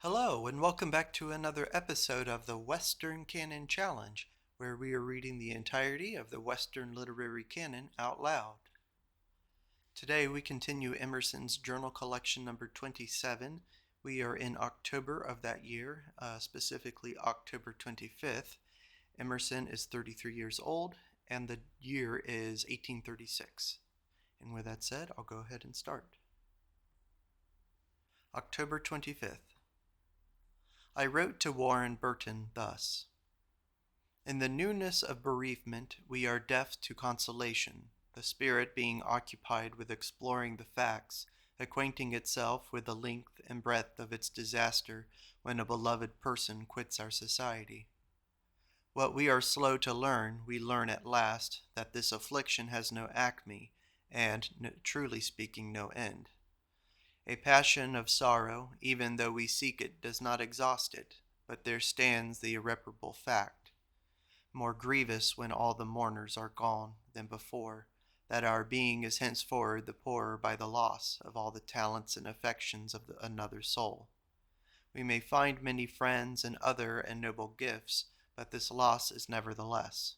Hello, and welcome back to another episode of the Western Canon Challenge, where we are reading the entirety of the Western literary canon out loud. Today we continue Emerson's journal collection number 27. We are in October of that year, specifically October 25th. Emerson is 33 years old, and the year is 1836. And with that said, I'll go ahead and start. October 25th. I wrote to Warren Burton thus: In the newness of bereavement we are deaf to consolation, the spirit being occupied with exploring the facts, acquainting itself with the length and breadth of its disaster when a beloved person quits our society. What we are slow to learn, we learn at last, that this affliction has no acme, and, truly speaking, no end. A passion of sorrow, even though we seek it, does not exhaust it, but there stands the irreparable fact, more grievous when all the mourners are gone than before, that our being is henceforward the poorer by the loss of all the talents and affections of another soul. We may find many friends and other and noble gifts, but this loss is nevertheless.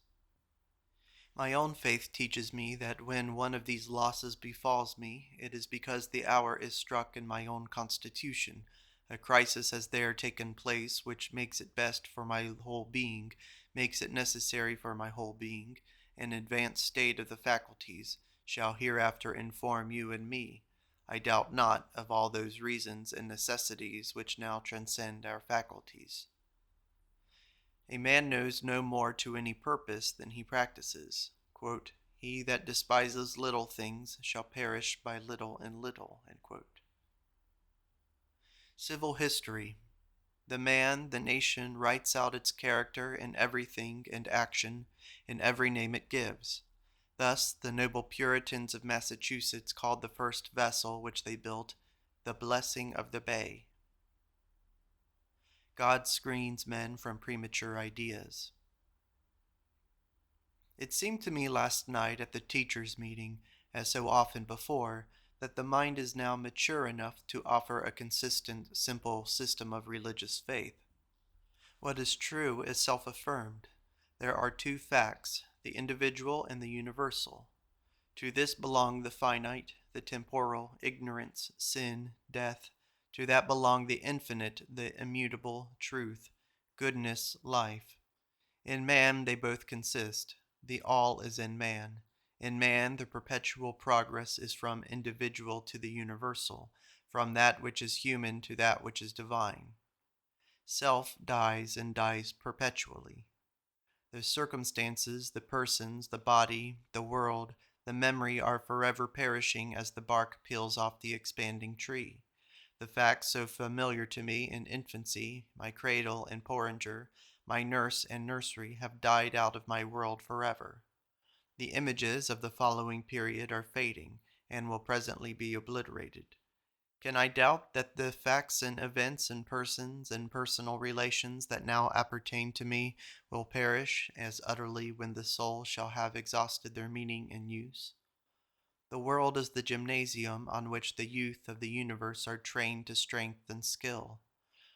My own faith teaches me that when one of these losses befalls me, it is because the hour is struck in my own constitution. A crisis has there taken place which makes it best for my whole being, makes it necessary for my whole being. An advanced state of the faculties shall hereafter inform you and me, I doubt not, of all those reasons and necessities which now transcend our faculties. A man knows no more to any purpose than he practices. Quote, He that despises little things shall perish by little and little. Civil history. The man, the nation, writes out its character in everything and action, in every name it gives. Thus the noble Puritans of Massachusetts called the first vessel which they built the Blessing of the Bay. God screens men from premature ideas. It seemed to me last night at the teachers' meeting, as so often before, that the mind is now mature enough to offer a consistent, simple system of religious faith. What is true is self-affirmed. There are two facts, the individual and the universal. To this belong the finite, the temporal, ignorance, sin, death. To that belong the infinite, the immutable, truth, goodness, life. In man they both consist. The all is in man. In man the perpetual progress is from individual to the universal, from that which is human to that which is divine. Self dies and dies perpetually. The circumstances, the persons, the body, the world, the memory are forever perishing as the bark peels off the expanding tree. The facts so familiar to me in infancy, my cradle and porringer, my nurse and nursery, have died out of my world forever. The images of the following period are fading, and will presently be obliterated. Can I doubt that the facts and events and persons and personal relations that now appertain to me will perish as utterly when the soul shall have exhausted their meaning and use? The world is the gymnasium on which the youth of the universe are trained to strength and skill.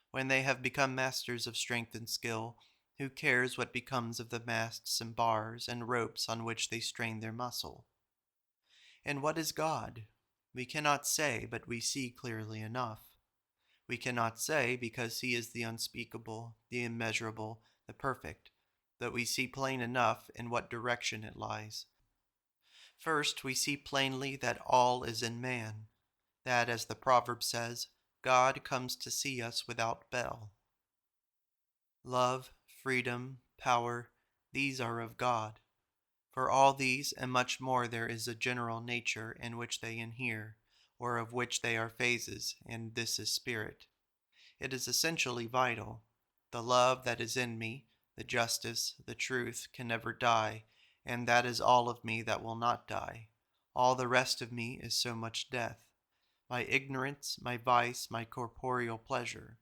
When they have become masters of strength and skill, who cares what becomes of the masts and bars and ropes on which they strain their muscle? And what is God? We cannot say, but we see clearly enough. We cannot say because he is the unspeakable, the immeasurable, the perfect, but we see plain enough in what direction it lies. First, we see plainly that all is in man, that, as the proverb says, God comes to see us without bell. Love, freedom, power, these are of God. For all these and much more there is a general nature in which they inhere, or of which they are phases, and this is spirit. It is essentially vital. The love that is in me, the justice, the truth, can never die, and that is all of me that will not die. All the rest of me is so much death. My ignorance, my vice, my corporeal pleasure.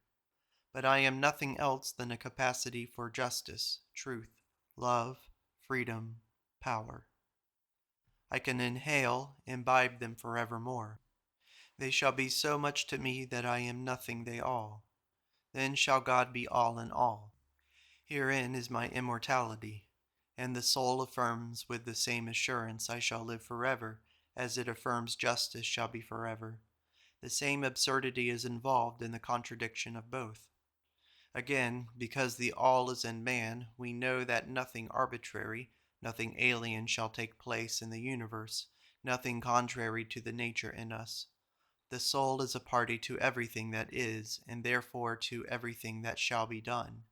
But I am nothing else than a capacity for justice, truth, love, freedom, power. I can inhale, imbibe them forevermore. They shall be so much to me that I am nothing they all. Then shall God be all in all. Herein is my immortality, and the soul affirms with the same assurance I shall live forever, as it affirms justice shall be forever. The same absurdity is involved in the contradiction of both. Again, because the all is in man, we know that nothing arbitrary, nothing alien shall take place in the universe, nothing contrary to the nature in us. The soul is a party to everything that is, and therefore to everything that shall be done.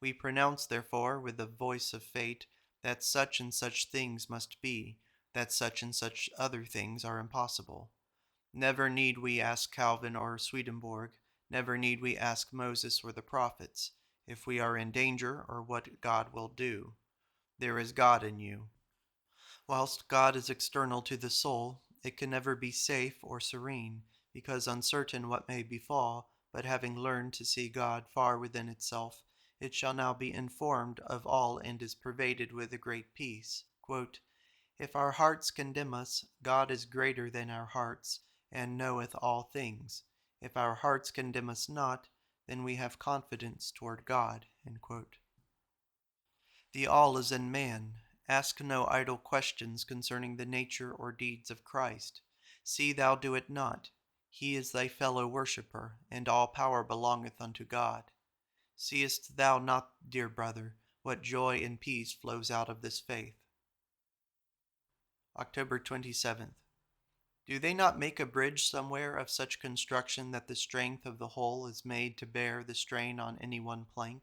We pronounce, therefore, with the voice of fate, that such and such things must be, that such and such other things are impossible. Never need we ask Calvin or Swedenborg, never need we ask Moses or the prophets, if we are in danger or what God will do. There is God in you. Whilst God is external to the soul, it can never be safe or serene, because uncertain what may befall, but having learned to see God far within itself, it shall now be informed of all and is pervaded with a great peace. Quote, if our hearts condemn us, God is greater than our hearts, and knoweth all things. If our hearts condemn us not, then we have confidence toward God. The all is in man. Ask no idle questions concerning the nature or deeds of Christ. See thou do it not. He is thy fellow worshipper, and all power belongeth unto God. Seest thou not, dear brother, what joy and peace flows out of this faith? October 27th. Do they not make a bridge somewhere of such construction that the strength of the whole is made to bear the strain on any one plank?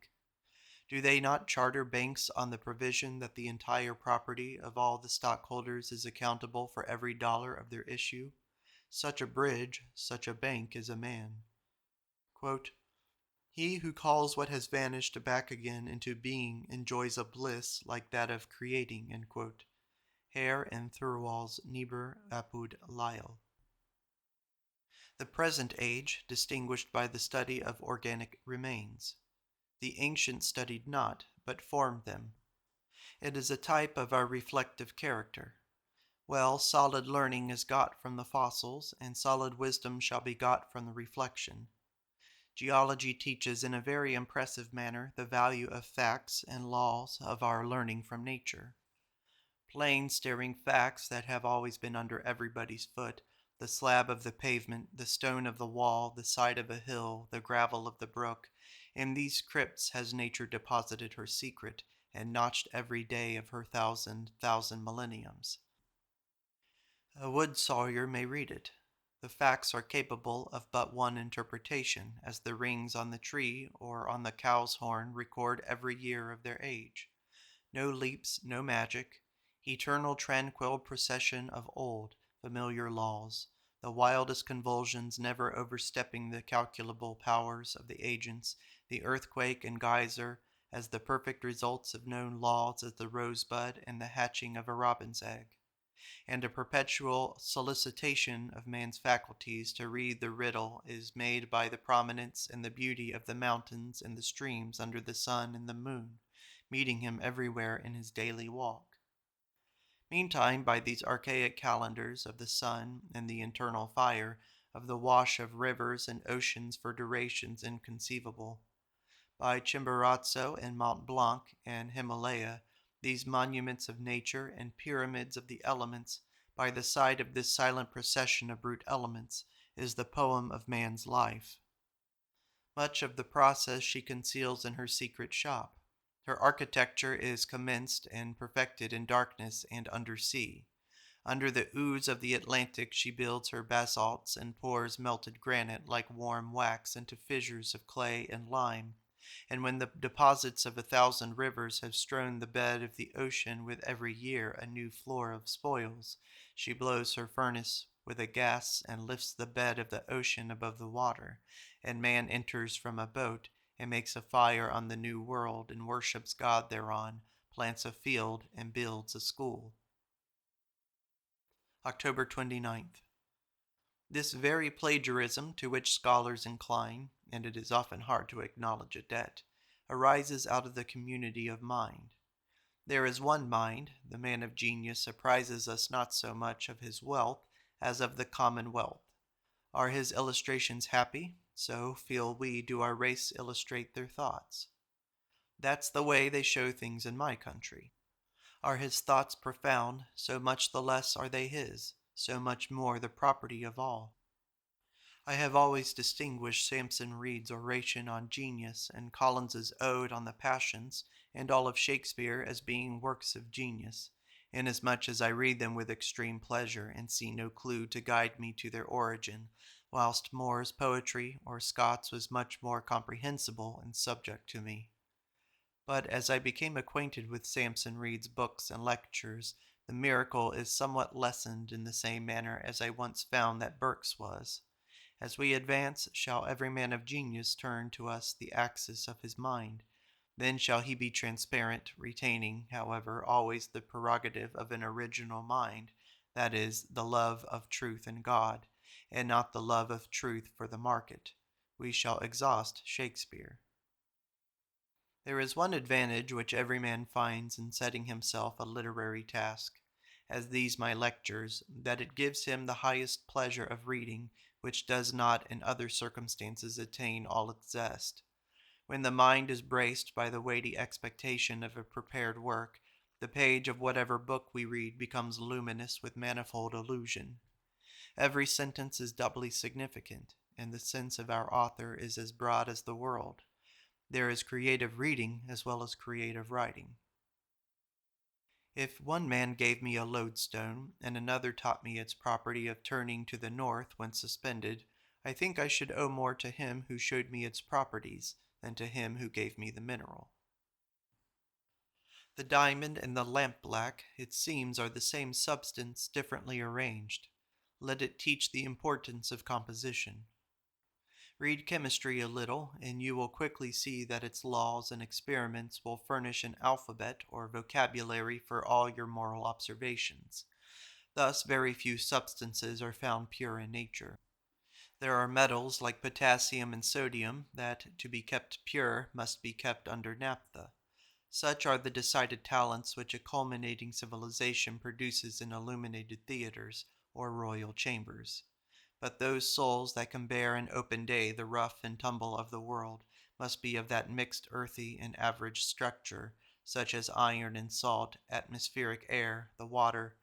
Do they not charter banks on the provision that the entire property of all the stockholders is accountable for every dollar of their issue? Such a bridge, such a bank is a man. Quote, he who calls what has vanished back again into being enjoys a bliss like that of creating. Hare and Thirlwall's Niebuhr Apud Lyle. The present age, distinguished by the study of organic remains. The ancients studied not, but formed them. It is a type of our reflective character. Well, solid learning is got from the fossils, and solid wisdom shall be got from the reflection. Geology teaches in a very impressive manner the value of facts and laws of our learning from nature. Plain, staring facts that have always been under everybody's foot, the slab of the pavement, the stone of the wall, the side of a hill, the gravel of the brook, in these crypts has nature deposited her secret, and notched every day of her thousand millenniums. A wood sawyer may read it. The facts are capable of but one interpretation, as the rings on the tree or on the cow's horn record every year of their age. No leaps, no magic, eternal tranquil procession of old, familiar laws, the wildest convulsions never overstepping the calculable powers of the agents, the earthquake and geyser, as the perfect results of known laws as the rosebud and the hatching of a robin's egg, and a perpetual solicitation of man's faculties to read the riddle is made by the prominence and the beauty of the mountains and the streams under the sun and the moon, meeting him everywhere in his daily walk. Meantime, by these archaic calendars of the sun and the internal fire, of the wash of rivers and oceans for durations inconceivable, by Chimborazo and Mont Blanc and Himalaya, these monuments of nature and pyramids of the elements, by the side of this silent procession of brute elements, is the poem of man's life. Much of the process she conceals in her secret shop. Her architecture is commenced and perfected in darkness and under sea. Under the ooze of the Atlantic she builds her basalts and pours melted granite like warm wax into fissures of clay and lime. And when the deposits of 1,000 rivers have strewn the bed of the ocean with every year a new floor of spoils, she blows her furnace with a gas and lifts the bed of the ocean above the water, and man enters from a boat and makes a fire on the new world and worships God thereon, plants a field and builds a school. October 29th. This very plagiarism to which scholars incline, and it is often hard to acknowledge a debt, arises out of the community of mind. There is one mind, the man of genius apprises us not so much of his wealth as of the commonwealth. Are his illustrations happy? so feel we do our race illustrate their thoughts. That's the way they show things in my country. Are his thoughts profound, so much the less are they his, so much more the property of all. I have always distinguished Samson Reed's oration on genius and Collins's ode on the passions and all of Shakespeare as being works of genius, inasmuch as I read them with extreme pleasure and see no clue to guide me to their origin, whilst Moore's poetry or Scott's was much more comprehensible and subject to me. But as I became acquainted with Samson Reed's books and lectures, the miracle is somewhat lessened in the same manner as I once found that Burke's was. As we advance, shall every man of genius turn to us the axis of his mind. Then shall he be transparent, retaining, however, always the prerogative of an original mind, that is, the love of truth and God, and not the love of truth for the market. We shall exhaust Shakespeare. There is one advantage which every man finds in setting himself a literary task, as these my lectures, that it gives him the highest pleasure of reading, which does not in other circumstances attain all its zest. When the mind is braced by the weighty expectation of a prepared work, the page of whatever book we read becomes luminous with manifold illusion. Every sentence is doubly significant, and the sense of our author is as broad as the world. There is creative reading as well as creative writing. If one man gave me a lodestone, and another taught me its property of turning to the north when suspended, I think I should owe more to him who showed me its properties than to him who gave me the mineral. The diamond and the lampblack, it seems, are the same substance differently arranged. Let it teach the importance of composition. Read chemistry a little, and you will quickly see that its laws and experiments will furnish an alphabet or vocabulary for all your moral observations. Thus, very few substances are found pure in nature. There are metals like potassium and sodium that, to be kept pure, must be kept under naphtha. Such are the decided talents which a culminating civilization produces in illuminated theaters or royal chambers. But those souls that can bear in open day the rough and tumble of the world must be of that mixed earthy and average structure, such as iron and salt, atmospheric air, the water,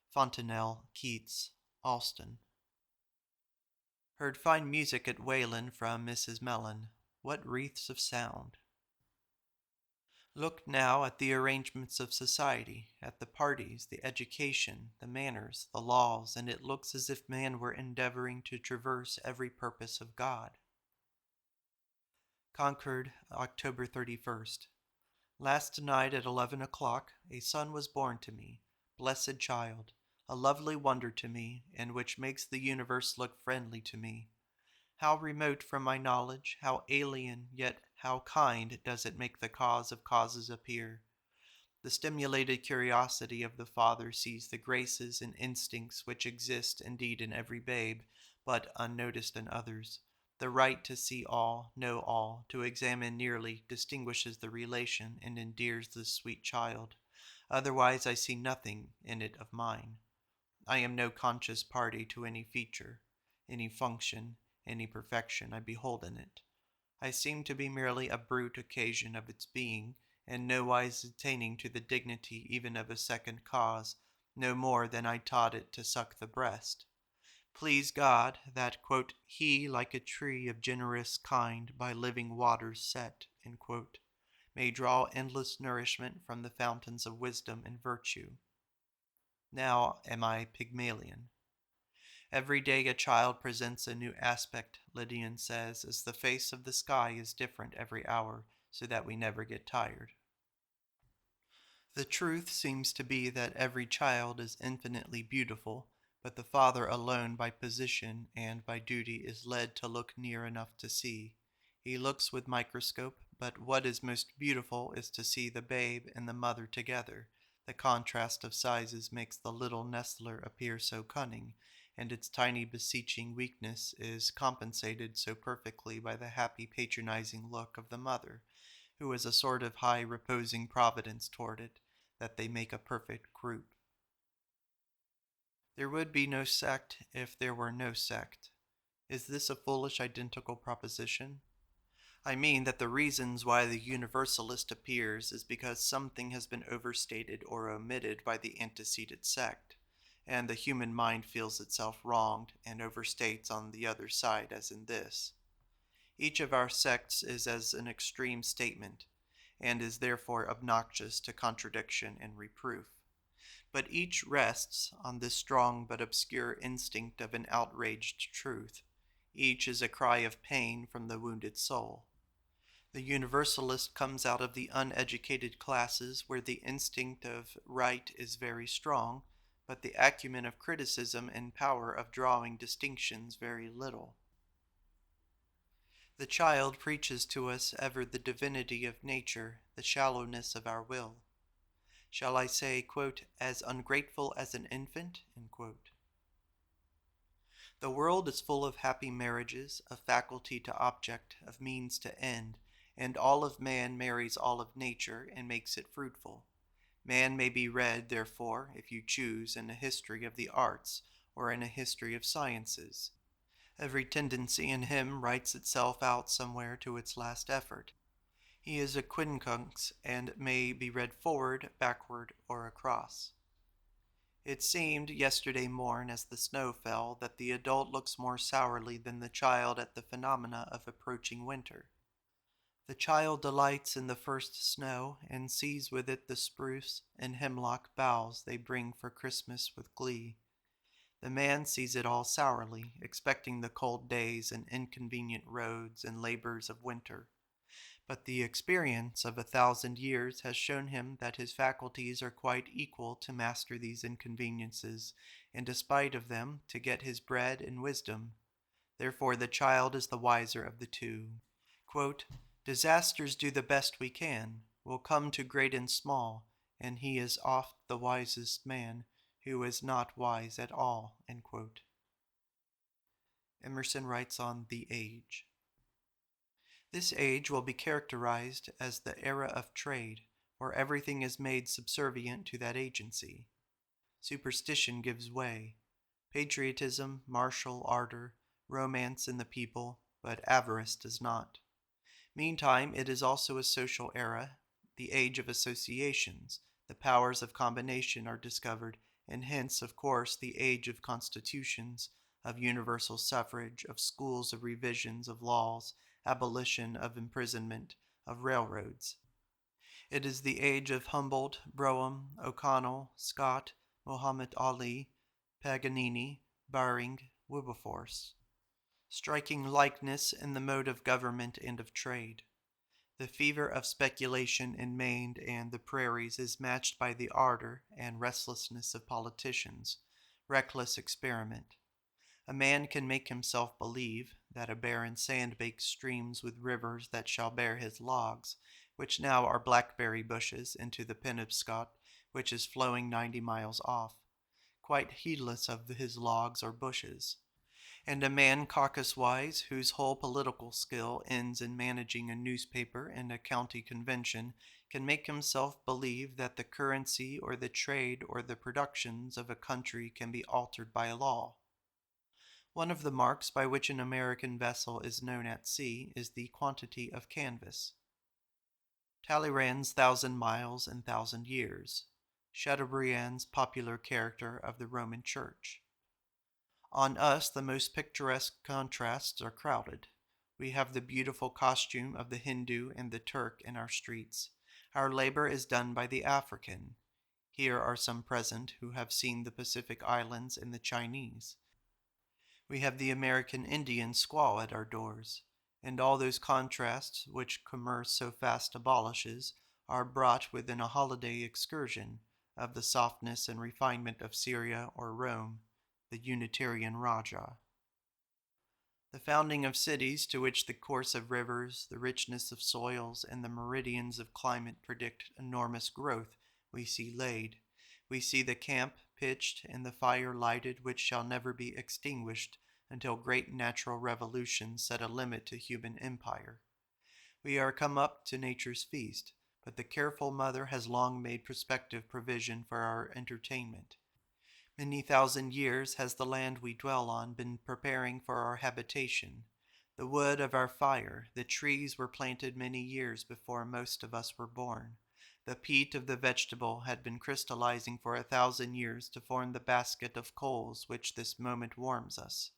Fontenelle, Keats, Alston. Heard fine music at Wayland from Mrs. Mellon. What wreaths of sound! Look now at the arrangements of society, at the parties, the education, the manners, the laws, and it looks as if man were endeavoring to traverse every purpose of God. Concord, October 31st. Last night at 11 o'clock, a son was born to me, blessed child, a lovely wonder to me, and which makes the universe look friendly to me. How remote from my knowledge, how alien, yet how kind does it make the cause of causes appear. The stimulated curiosity of the father sees the graces and instincts which exist indeed in every babe, but unnoticed in others. The right to see all, know all, to examine nearly, distinguishes the relation and endears the sweet child. Otherwise I see nothing in it of mine. I am no conscious party to any feature, any function, any perfection I behold in it. I seem to be merely a brute occasion of its being, and nowise attaining to the dignity even of a second cause, no more than I taught it to suck the breast. Please God, that, he, like a tree of generous kind, by living waters set, may draw endless nourishment from the fountains of wisdom and virtue. Now am I Pygmalion. Every day a child presents a new aspect, Lydian says, as the face of the sky is different every hour, so that we never get tired. The truth seems to be that every child is infinitely beautiful, but the father alone by position and by duty is led to look near enough to see. He looks with microscope, but what is most beautiful is to see the babe and the mother together. The contrast of sizes makes the little nestler appear so cunning, and its tiny beseeching weakness is compensated so perfectly by the happy patronizing look of the mother, who is a sort of high reposing providence toward it, that they make a perfect group. There would be no sect if there were no sect. Is this a foolish identical proposition? I mean that the reasons why the universalist appears is because something has been overstated or omitted by the antecedent sect, and the human mind feels itself wronged and overstates on the other side, as in this. Each of our sects is as an extreme statement, and is therefore obnoxious to contradiction and reproof. But each rests on this strong but obscure instinct of an outraged truth. Each is a cry of pain from the wounded soul. The universalist comes out of the uneducated classes where the instinct of right is very strong, but the acumen of criticism and power of drawing distinctions very little. The child preaches to us ever the divinity of nature, the shallowness of our will. Shall I say, quote, as ungrateful as an infant? End quote. The world is full of happy marriages, of faculty to object, of means to end, and all of man marries all of nature and makes it fruitful. Man may be read, therefore, if you choose, in a history of the arts or in a history of sciences. Every tendency in him writes itself out somewhere to its last effort. He is a quincunx and may be read forward, backward, or across. It seemed yesterday morn as the snow fell that the adult looks more sourly than the child at the phenomena of approaching winter. The child delights in the first snow and sees with it the spruce and hemlock boughs they bring for Christmas with glee. The man sees it all sourly, expecting the cold days and inconvenient roads and labors of winter. But the experience of 1,000 years has shown him that his faculties are quite equal to master these inconveniences, and despite of them to get his bread and wisdom. Therefore the child is the wiser of the two. Quote, disasters do the best we can, will come to great and small, and he is oft the wisest man, who is not wise at all. End quote. Emerson writes on the age. This age will be characterized as the era of trade, where everything is made subservient to that agency. Superstition gives way. Patriotism, martial ardor, romance in the people, but avarice does not. Meantime, it is also a social era, the age of associations. The powers of combination are discovered, and hence, of course, the age of constitutions, of universal suffrage, of schools of revisions of laws, abolition of imprisonment, of railroads. It is the age of Humboldt, Brougham, O'Connell, Scott, Muhammad Ali, Paganini, Baring, Wilberforce. Striking likeness in the mode of government and of trade. The fever of speculation in Maine and the prairies is matched by the ardor and restlessness of politicians, reckless experiment. A man can make himself believe that a barren sand-baked streams with rivers that shall bear his logs, which now are blackberry bushes, into the Penobscot, which is flowing 90 miles off, quite heedless of his logs or bushes. And a man caucus-wise, whose whole political skill ends in managing a newspaper and a county convention, can make himself believe that the currency or the trade or the productions of a country can be altered by law. One of the marks by which an American vessel is known at sea is the quantity of canvas. Talleyrand's 1,000 miles and 1,000 years. Chateaubriand's popular character of the Roman Church. On us the most picturesque contrasts are crowded. We have the beautiful costume of the Hindu and the Turk in our streets. Our labor is done by the African. Here are some present who have seen the Pacific Islands and the Chinese. We have the American Indian squaw at our doors, and all those contrasts which commerce so fast abolishes are brought within a holiday excursion of the softness and refinement of Syria or Rome, the Unitarian Raja. The founding of cities, to which the course of rivers, the richness of soils, and the meridians of climate predict enormous growth, we see laid. We see the camp pitched and the fire lighted which shall never be extinguished until great natural revolutions set a limit to human empire. We are come up to nature's feast, but the careful mother has long made prospective provision for our entertainment. Many thousand years has the land we dwell on been preparing for our habitation. The wood of our fire, the trees were planted many years before most of us were born. The peat of the vegetable had been crystallizing for 1,000 years to form the basket of coals which this moment warms us.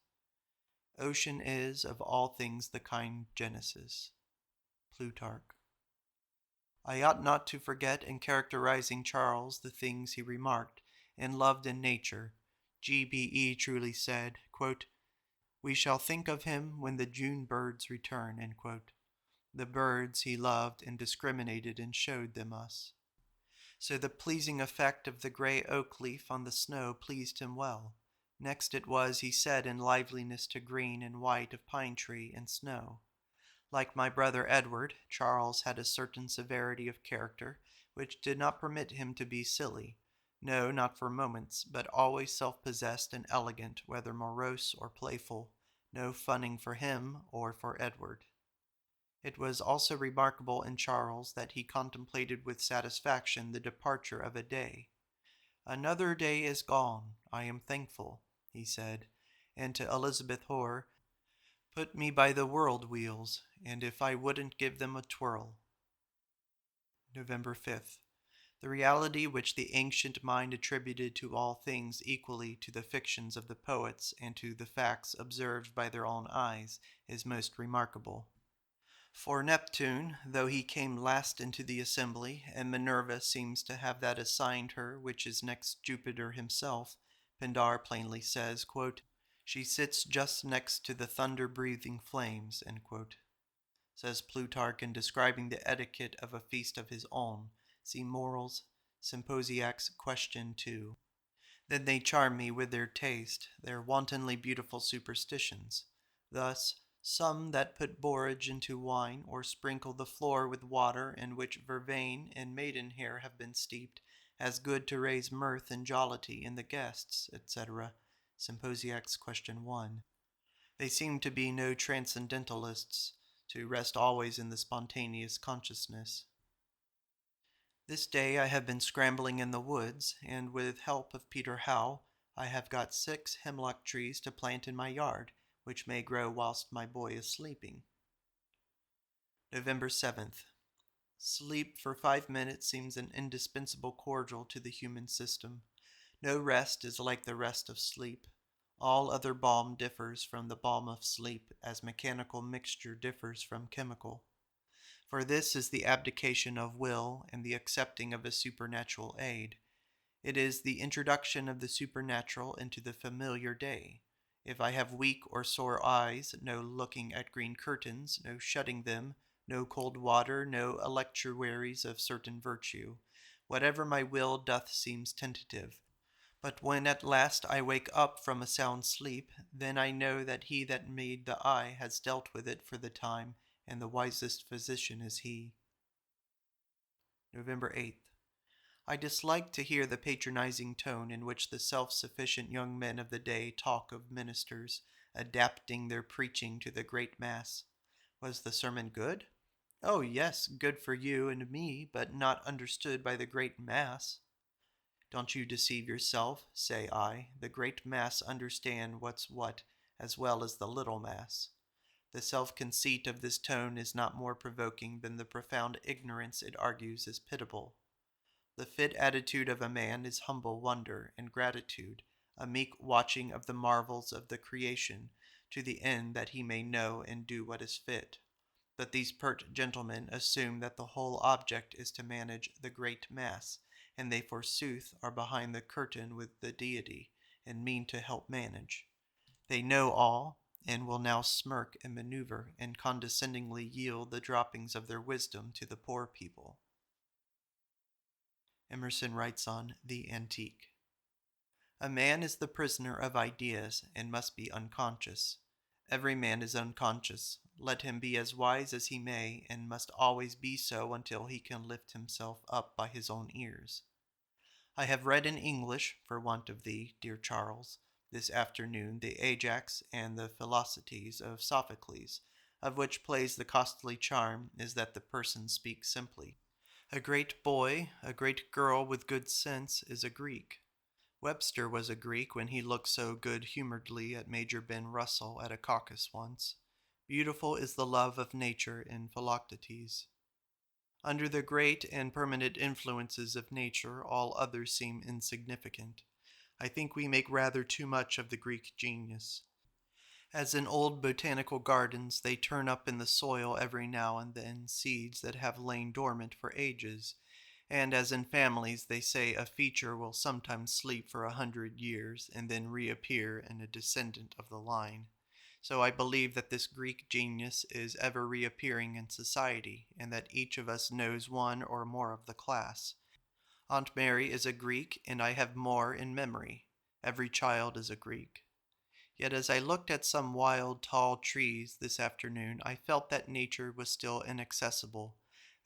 Ocean is of all things the kind Genesis. Plutarch. I ought not to forget in characterizing Charles the things he remarked and loved in nature. G.B.E. truly said, quote, "We shall think of him when the June birds return." End quote. The birds he loved and discriminated and showed them us. So the pleasing effect of the gray oak leaf on the snow pleased him well. Next it was, he said, in liveliness to green and white of pine tree and snow. Like my brother Edward, Charles had a certain severity of character which did not permit him to be silly, no, not for moments, but always self-possessed and elegant, whether morose or playful, no funning for him or for Edward. It was also remarkable in Charles that he contemplated with satisfaction the departure of a day. "Another day is gone, I am thankful," he said, and to Elizabeth Hoare, "Put me by the world wheels, and if I wouldn't give them a twirl." November 5th. The reality which the ancient mind attributed to all things equally to the fictions of the poets and to the facts observed by their own eyes is most remarkable. For Neptune, though he came last into the assembly, and Minerva seems to have that assigned her which is next Jupiter himself, Pindar plainly says, quote, "She sits just next to the thunder-breathing flames," end quote. Says Plutarch in describing the etiquette of a feast of his own. See Morals, Symposiacs, Question 2. Then they charm me with their taste, their wantonly beautiful superstitions. Thus, some that put borage into wine, or sprinkle the floor with water in which vervain and maidenhair have been steeped, as good to raise mirth and jollity in the guests, etc. Symposiacs, Question 1. They seem to be no transcendentalists, to rest always in the spontaneous consciousness. This day I have been scrambling in the woods, and with help of Peter Howe, I have got 6 hemlock trees to plant in my yard, which may grow whilst my boy is sleeping. November 7th. Sleep for 5 minutes seems an indispensable cordial to the human system. No rest is like the rest of sleep. All other balm differs from the balm of sleep, as mechanical mixture differs from chemical. For this is the abdication of will and the accepting of a supernatural aid. It is the introduction of the supernatural into the familiar day. If I have weak or sore eyes, no looking at green curtains, no shutting them, no cold water, no electuaries of certain virtue. Whatever my will doth seems tentative. But when at last I wake up from a sound sleep, then I know that he that made the eye has dealt with it for the time, and the wisest physician is he. November 8th. I dislike to hear the patronizing tone in which the self-sufficient young men of the day talk of ministers, adapting their preaching to the great mass. Was the sermon good? Oh yes, good for you and me, but not understood by the great mass. Don't you deceive yourself, say I. The great mass understand what's what, as well as the little mass. The self-conceit of this tone is not more provoking than the profound ignorance it argues is pitiable. The fit attitude of a man is humble wonder and gratitude, a meek watching of the marvels of the creation, to the end that he may know and do what is fit. But these pert gentlemen assume that the whole object is to manage the great mass, and they forsooth are behind the curtain with the deity, and mean to help manage. They know all, and will now smirk and maneuver, and condescendingly yield the droppings of their wisdom to the poor people. Emerson writes on The Antique. A man is the prisoner of ideas, and must be unconscious. Every man is unconscious, let him be as wise as he may, and must always be so until he can lift himself up by his own ears. I have read in English, for want of thee, dear Charles, this afternoon the Ajax and the Philoctetes of Sophocles, of which plays the costly charm is that the person speaks simply. A great boy, a great girl with good sense is a Greek. Webster was a Greek when he looked so good-humoredly at Major Ben Russell at a caucus once. Beautiful is the love of nature in Philoctetes. Under the great and permanent influences of nature, all others seem insignificant. I think we make rather too much of the Greek genius. As in old botanical gardens, they turn up in the soil every now and then seeds that have lain dormant for ages, and as in families, they say a feature will sometimes sleep for 100 years and then reappear in a descendant of the line. So I believe that this Greek genius is ever reappearing in society, and that each of us knows one or more of the class. Aunt Mary is a Greek, and I have more in memory. Every child is a Greek. Yet as I looked at some wild, tall trees this afternoon, I felt that nature was still inaccessible,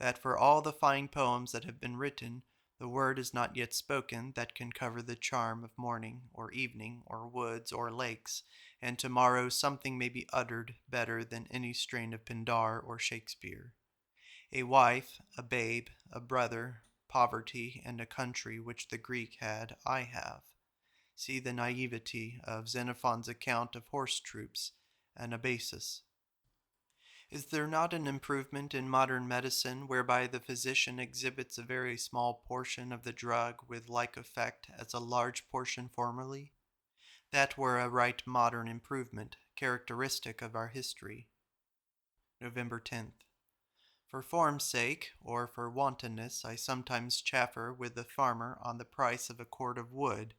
that for all the fine poems that have been written, the word is not yet spoken that can cover the charm of morning, or evening, or woods, or lakes, and tomorrow something may be uttered better than any strain of Pindar or Shakespeare. A wife, a babe, a brother, poverty, and a country which the Greek had, I have. See the naivety of Xenophon's account of horse troops, Anabasis. Is there not an improvement in modern medicine whereby the physician exhibits a very small portion of the drug with like effect as a large portion formerly? That were a right modern improvement, characteristic of our history. November 10th. For form's sake, or for wantonness, I sometimes chaffer with the farmer on the price of a cord of wood.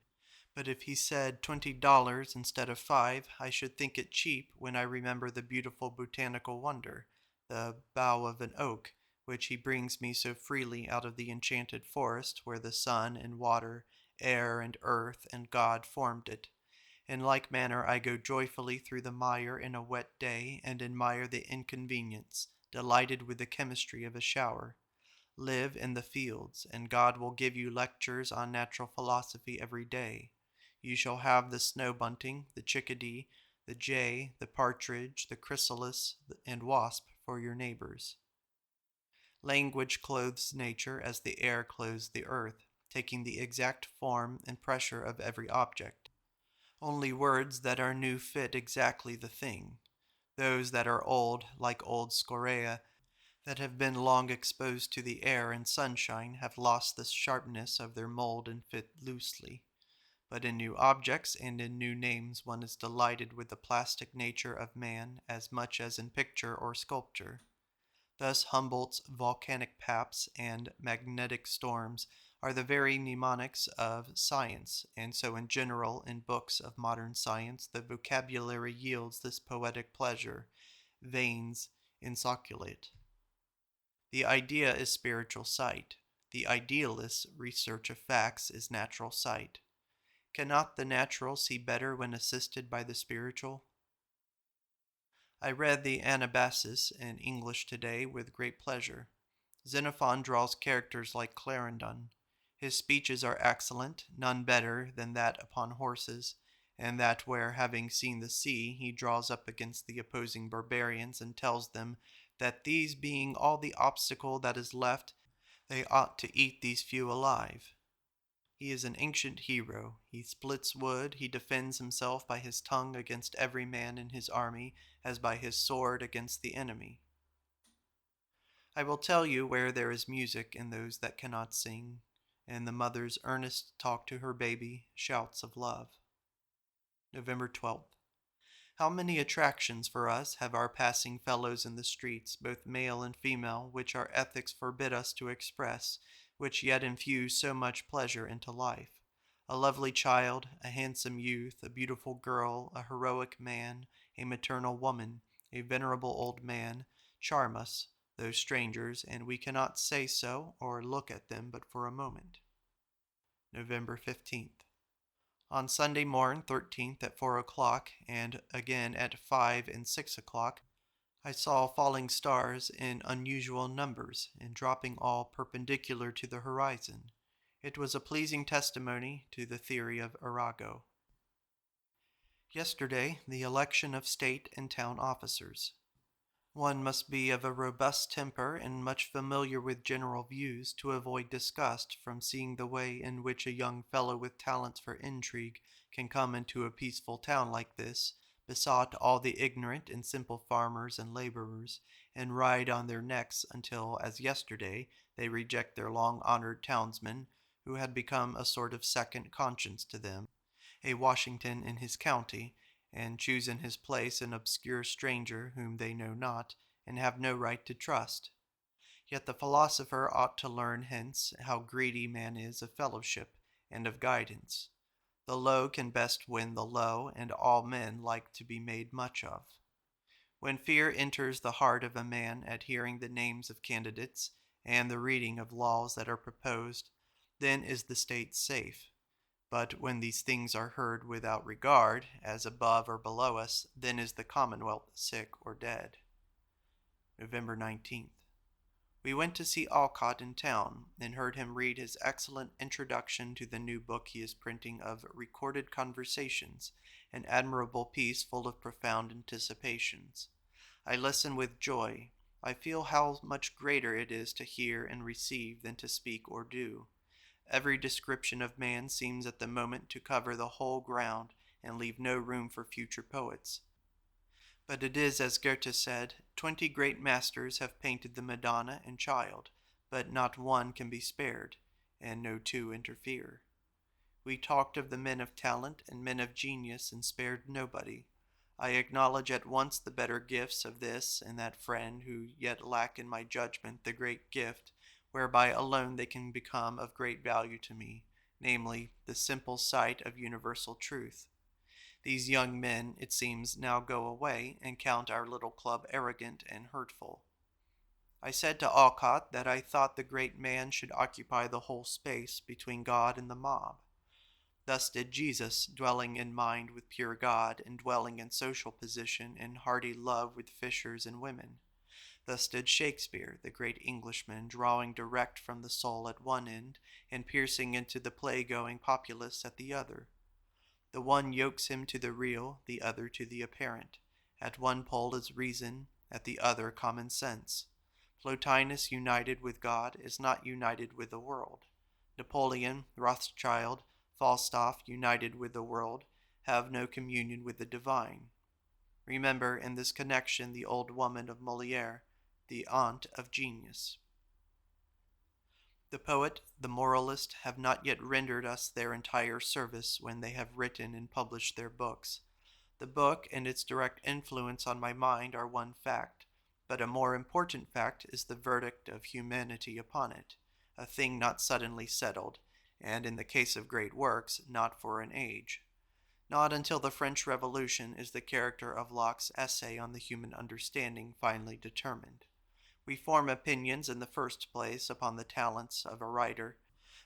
But if he said $20 instead of 5, I should think it cheap when I remember the beautiful botanical wonder, the bough of an oak, which he brings me so freely out of the enchanted forest where the sun and water, air and earth and God formed it. In like manner I go joyfully through the mire in a wet day and admire the inconvenience, delighted with the chemistry of a shower. Live in the fields, and God will give you lectures on natural philosophy every day. You shall have the snow bunting, the chickadee, the jay, the partridge, the chrysalis, and wasp for your neighbors. Language clothes nature as the air clothes the earth, taking the exact form and pressure of every object. Only words that are new fit exactly the thing. Those that are old, like old scoria, that have been long exposed to the air and sunshine, have lost the sharpness of their mold and fit loosely. But in new objects and in new names one is delighted with the plastic nature of man as much as in picture or sculpture. Thus Humboldt's volcanic paps and magnetic storms are the very mnemonics of science, and so in general in books of modern science the vocabulary yields this poetic pleasure, veins inoculate. The idea is spiritual sight. The idealist's research of facts is natural sight. Cannot the natural see better when assisted by the spiritual? I read the Anabasis in English today with great pleasure. Xenophon draws characters like Clarendon. His speeches are excellent, none better than that upon horses, and that where, having seen the sea, he draws up against the opposing barbarians and tells them that these being all the obstacle that is left, they ought to eat these few alive. He is an ancient hero. He splits wood, he defends himself by his tongue against every man in his army, as by his sword against the enemy. I will tell you where there is music in those that cannot sing, and the mother's earnest talk to her baby, shouts of love. November 12th. How many attractions for us have our passing fellows in the streets, both male and female, which our ethics forbid us to express, which yet infuse so much pleasure into life. A lovely child, a handsome youth, a beautiful girl, a heroic man, a maternal woman, a venerable old man, charm us, those strangers, and we cannot say so or look at them but for a moment. November 15th. On Sunday morn, 13th, at 4 o'clock, and again at 5 and 6 o'clock, I saw falling stars in unusual numbers, and dropping all perpendicular to the horizon. It was a pleasing testimony to the theory of Arago. Yesterday, the election of state and town officers. One must be of a robust temper and much familiar with general views to avoid disgust from seeing the way in which a young fellow with talents for intrigue can come into a peaceful town like this, besot all the ignorant and simple farmers and laborers, and ride on their necks until, as yesterday, they reject their long-honored townsman, who had become a sort of second conscience to them, a Washington in his county, and choose in his place an obscure stranger whom they know not, and have no right to trust. Yet the philosopher ought to learn hence how greedy man is of fellowship and of guidance. The low can best win the low, and all men like to be made much of. When fear enters the heart of a man at hearing the names of candidates and the reading of laws that are proposed, then is the state safe. But when these things are heard without regard, as above or below us, then is the commonwealth sick or dead. November 19th. We went to see Alcott in town, and heard him read his excellent introduction to the new book he is printing of Recorded Conversations, an admirable piece full of profound anticipations. I listen with joy. I feel how much greater it is to hear and receive than to speak or do. Every description of man seems at the moment to cover the whole ground and leave no room for future poets. But it is as Goethe said, 20 great masters have painted the Madonna and Child, but not one can be spared, and no two interfere. We talked of the men of talent and men of genius and spared nobody. I acknowledge at once the better gifts of this and that friend who yet lack in my judgment the great gift whereby alone they can become of great value to me, namely, the simple sight of universal truth. These young men, it seems, now go away and count our little club arrogant and hurtful. I said to Alcott that I thought the great man should occupy the whole space between God and the mob. Thus did Jesus, dwelling in mind with pure God, and dwelling in social position and hearty love with fishers and women. Thus did Shakespeare, the great Englishman, drawing direct from the soul at one end, and piercing into the play-going populace at the other. The one yokes him to the real, the other to the apparent. At one pole is reason, at the other common sense. Plotinus united with God is not united with the world. Napoleon, Rothschild, Falstaff united with the world have no communion with the divine. Remember in this connection the old woman of Moliere, the aunt of genius. The poet, the moralist, have not yet rendered us their entire service when they have written and published their books. The book and its direct influence on my mind are one fact, but a more important fact is the verdict of humanity upon it, a thing not suddenly settled, and in the case of great works, not for an age. Not until the French Revolution is the character of Locke's essay on the human understanding finally determined. We form opinions in the first place upon the talents of a writer,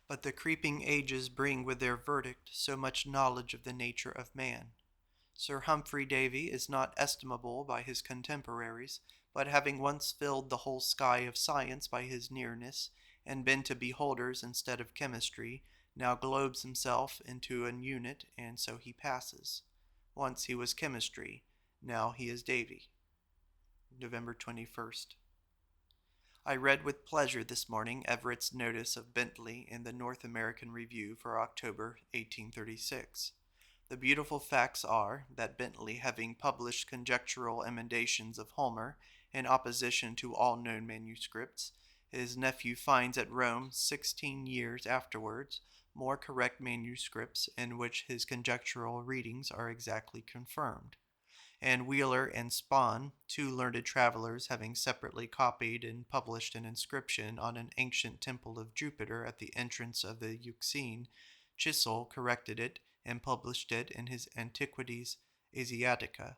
but the creeping ages bring with their verdict so much knowledge of the nature of man. Sir Humphrey Davy is not estimable by his contemporaries, but having once filled the whole sky of science by his nearness, and been to beholders instead of chemistry, now globes himself into an unit, and so he passes. Once he was chemistry, now he is Davy. November 21st. I read with pleasure this morning Everett's notice of Bentley in the North American Review for October 1836. The beautiful facts are that Bentley, having published conjectural emendations of Homer in opposition to all known manuscripts, his nephew finds at Rome 16 years afterwards more correct manuscripts in which his conjectural readings are exactly confirmed. And Wheeler and Spon, two learned travelers, having separately copied and published an inscription on an ancient temple of Jupiter at the entrance of the Euxine, Chisel corrected it and published it in his Antiquities Asiatica.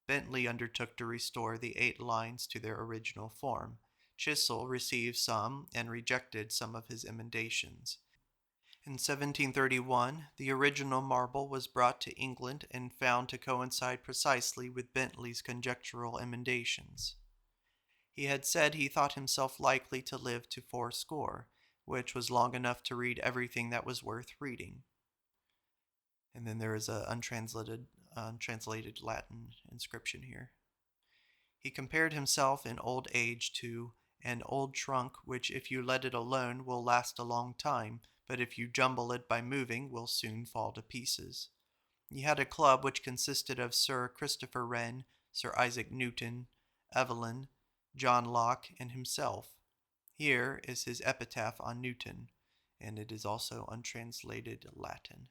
Bentley undertook to restore the 8 lines to their original form. Chisel received some and rejected some of his emendations. In 1731, the original marble was brought to England and found to coincide precisely with Bentley's conjectural emendations. He had said he thought himself likely to live to 80, which was long enough to read everything that was worth reading. And then there is an untranslated Latin inscription here. He compared himself in old age to an old trunk which, if you let it alone, will last a long time, but if you jumble it by moving, will soon fall to pieces. He had a club which consisted of Sir Christopher Wren, Sir Isaac Newton, Evelyn, John Locke, and himself. Here is his epitaph on Newton, and it is also untranslated Latin.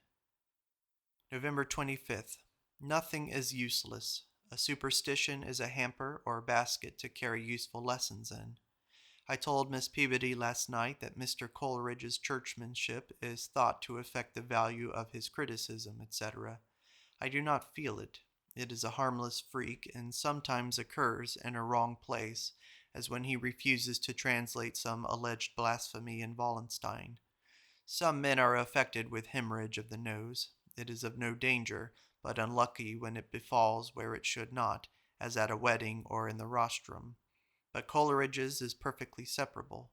November 25th. Nothing is useless. A superstition is a hamper or basket to carry useful lessons in. I told Miss Peabody last night that Mr. Coleridge's churchmanship is thought to affect the value of his criticism, etc. I do not feel it. It is a harmless freak, and sometimes occurs in a wrong place, as when he refuses to translate some alleged blasphemy in Wallenstein. Some men are affected with hemorrhage of the nose. It is of no danger, but unlucky when it befalls where it should not, as at a wedding or in the rostrum. But Coleridge's is perfectly separable.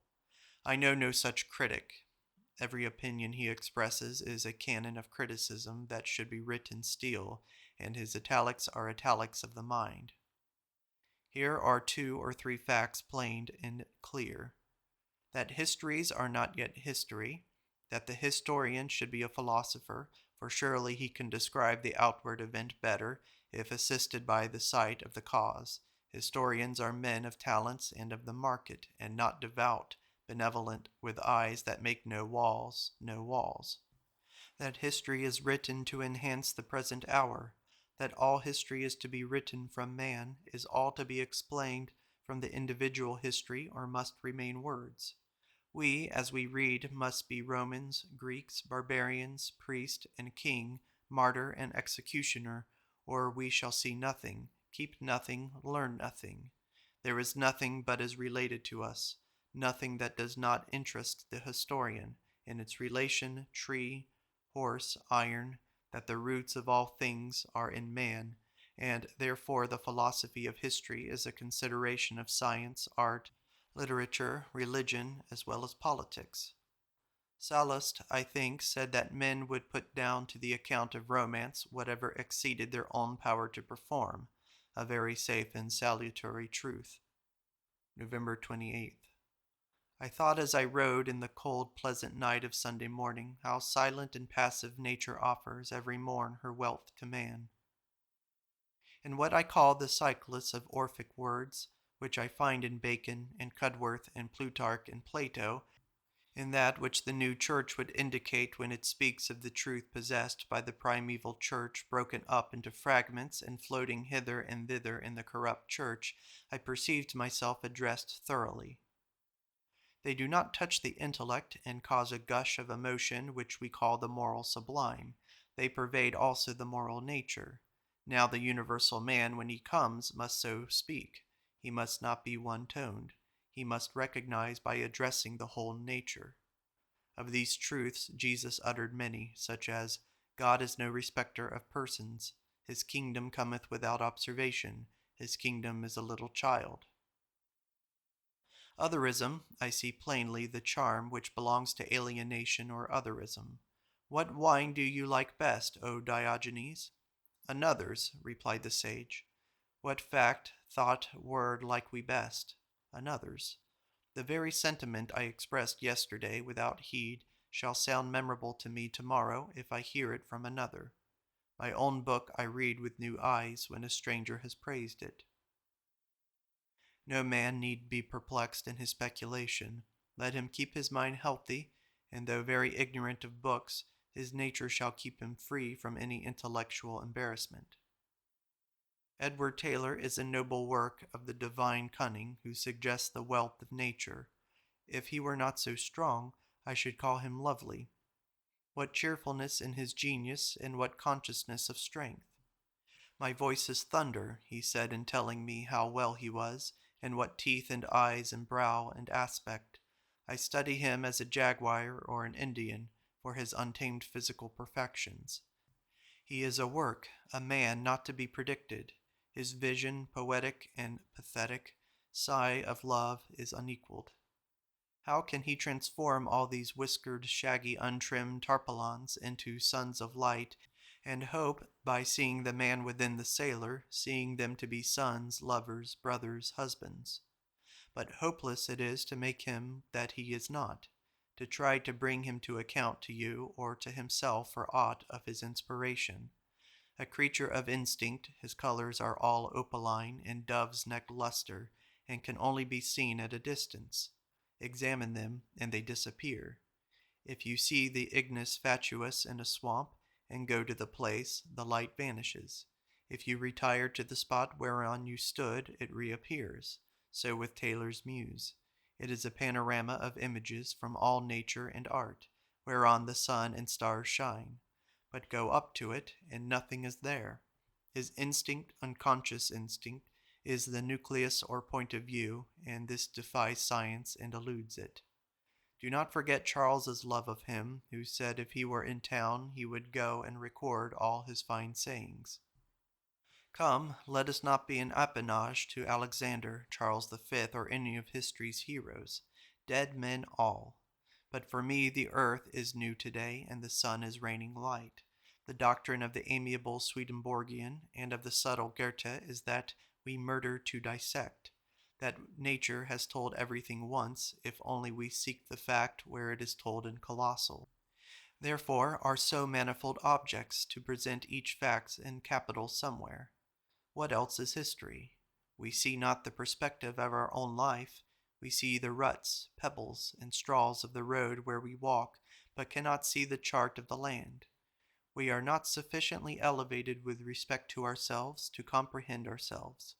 I know no such critic. Every opinion he expresses is a canon of criticism that should be writ in steel, and his italics are italics of the mind. Here are 2 or 3 facts plain and clear. That histories are not yet history, that the historian should be a philosopher, for surely he can describe the outward event better, if assisted by the sight of the cause. Historians are men of talents and of the market, and not devout, benevolent, with eyes that make no walls. That history is written to enhance the present hour, that all history is to be written from man, is all to be explained from the individual history, or must remain words. We, as we read, must be Romans, Greeks, barbarians, priest and king, martyr and executioner, or we shall see nothing, keep nothing, learn nothing. There is nothing but is related to us, nothing that does not interest the historian, in its relation, tree, horse, iron, that the roots of all things are in man, and therefore the philosophy of history is a consideration of science, art, literature, religion, as well as politics. Sallust, I think, said that men would put down to the account of romance whatever exceeded their own power to perform, a very safe and salutary truth. November 28th. I thought as I rode in the cold, pleasant night of Sunday morning, how silent and passive nature offers every morn her wealth to man. In what I call the cyclus of Orphic words, which I find in Bacon and Cudworth and Plutarch and Plato, in that which the new church would indicate when it speaks of the truth possessed by the primeval church broken up into fragments and floating hither and thither in the corrupt church, I perceived myself addressed thoroughly. They do not touch the intellect and cause a gush of emotion which we call the moral sublime. They pervade also the moral nature. Now the universal man, when he comes, must so speak. He must not be one-toned. He must recognize by addressing the whole nature. Of these truths Jesus uttered many, such as, God is no respecter of persons. His kingdom cometh without observation. His kingdom is a little child. Otherism, I see plainly the charm which belongs to alienation or otherism. What wine do you like best, O Diogenes? Another's, replied the sage. What fact, thought, word like we best? Another's. The very sentiment I expressed yesterday without heed shall sound memorable to me tomorrow if I hear it from another. My own book I read with new eyes when a stranger has praised it. No man need be perplexed in his speculation. Let him keep his mind healthy, and though very ignorant of books, his nature shall keep him free from any intellectual embarrassment. Edward Taylor is a noble work of the divine cunning who suggests the wealth of nature. If he were not so strong, I should call him lovely. What cheerfulness in his genius, and what consciousness of strength! My voice is thunder, he said in telling me how well he was, and what teeth and eyes and brow and aspect. I study him as a jaguar or an Indian for his untamed physical perfections. He is a work, a man not to be predicted. His vision, poetic and pathetic, sigh of love is unequaled. How can he transform all these whiskered, shaggy, untrimmed tarpaulins into sons of light, and hope by seeing the man within the sailor, seeing them to be sons, lovers, brothers, husbands. But hopeless it is to make him that he is not, to try to bring him to account to you or to himself for aught of his inspiration. A creature of instinct, his colors are all opaline and dove's neck luster, and can only be seen at a distance. Examine them, and they disappear. If you see the ignis fatuus in a swamp, and go to the place, the light vanishes. If you retire to the spot whereon you stood, it reappears. So with Taylor's muse. It is a panorama of images from all nature and art, whereon the sun and stars shine. But go up to it, and nothing is there. His instinct, unconscious instinct, is the nucleus or point of view, and this defies science and eludes it. Do not forget Charles's love of him, who said if he were in town he would go and record all his fine sayings. Come, let us not be an appanage to Alexander, Charles V, or any of history's heroes. Dead men all. But for me the earth is new today, and the sun is raining light. The doctrine of the amiable Swedenborgian and of the subtle Goethe is that we murder to dissect, that nature has told everything once, if only we seek the fact where it is told in colossal. Therefore are so manifold objects to present each fact in capital somewhere. What else is history? We see not the perspective of our own life. We see the ruts, pebbles, and straws of the road where we walk, but cannot see the chart of the land. We are not sufficiently elevated with respect to ourselves to comprehend ourselves.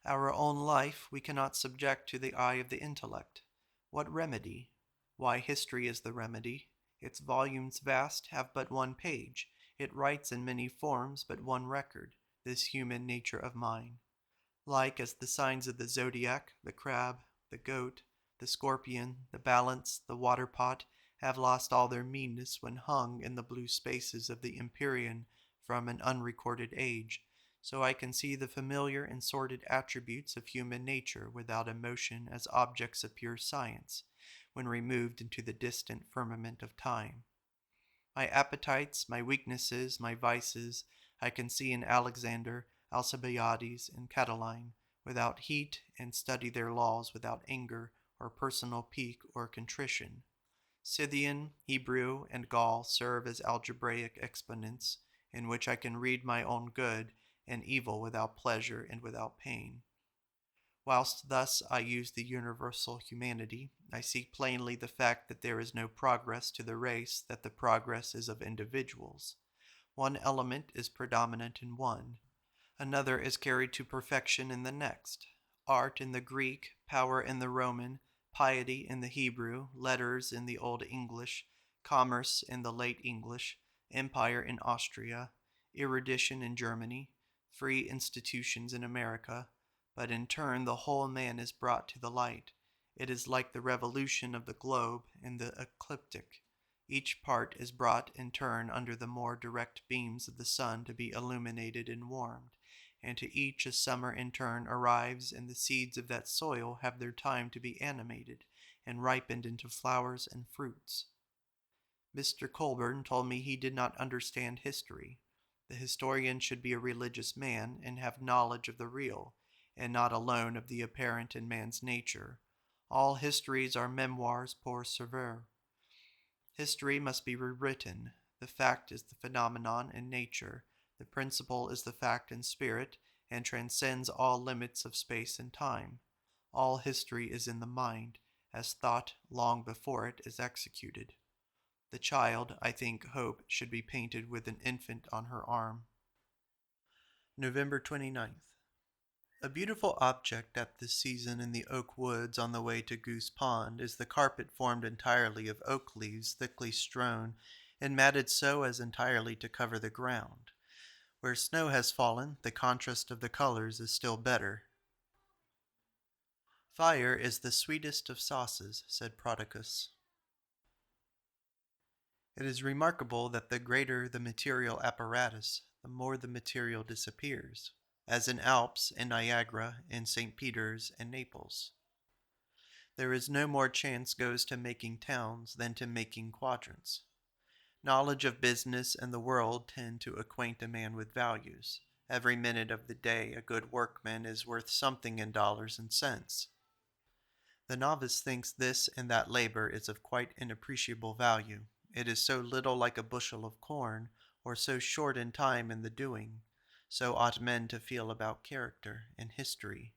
Our own life we cannot subject to the eye of the intellect. What remedy? Why, history is the remedy. Its volumes vast have but one page. It writes in many forms but one record, this human nature of mine. Like as the signs of the zodiac, the crab, the goat, the scorpion, the balance, the water pot, have lost all their meanness when hung in the blue spaces of the Empyrean from an unrecorded age, so I can see the familiar and sordid attributes of human nature without emotion as objects of pure science, when removed into the distant firmament of time. My appetites, my weaknesses, my vices, I can see in Alexander, Alcibiades, and Catiline, without heat, and study their laws without anger, or personal pique, or contrition. Scythian, Hebrew, and Gaul serve as algebraic exponents, in which I can read my own good and evil without pleasure and without pain. Whilst thus I use the universal humanity, I see plainly the fact that there is no progress to the race, that the progress is of individuals. One element is predominant in one, another is carried to perfection in the next. Art in the Greek, power in the Roman, piety in the Hebrew, letters in the Old English, commerce in the Late English, empire in Austria, erudition in Germany, free institutions in America, but in turn the whole man is brought to the light. It is like the revolution of the globe in the ecliptic. Each part is brought in turn under the more direct beams of the sun to be illuminated and warmed, and to each a summer in turn arrives, and the seeds of that soil have their time to be animated and ripened into flowers and fruits. Mr. Colburn told me he did not understand history. The historian should be a religious man and have knowledge of the real, and not alone of the apparent in man's nature. All histories are memoirs pour survivre. History must be rewritten. The fact is the phenomenon in nature. The principle is the fact in spirit, and transcends all limits of space and time. All history is in the mind, as thought long before it is executed. The child, I think, Hope, should be painted with an infant on her arm. November 29th. A beautiful object at this season in the oak woods on the way to Goose Pond is the carpet formed entirely of oak leaves thickly strewn and matted so as entirely to cover the ground. Where snow has fallen, the contrast of the colors is still better. Fire is the sweetest of sauces, said Prodicus. It is remarkable that the greater the material apparatus, the more the material disappears, as in Alps, in Niagara, in St. Peter's, and Naples. There is no more chance goes to making towns than to making quadrants. Knowledge of business and the world tend to acquaint a man with values. Every minute of the day a good workman is worth something in dollars and cents. The novice thinks this and that labor is of quite inappreciable value. It is so little like a bushel of corn, or so short in time in the doing. So ought men to feel about character and history.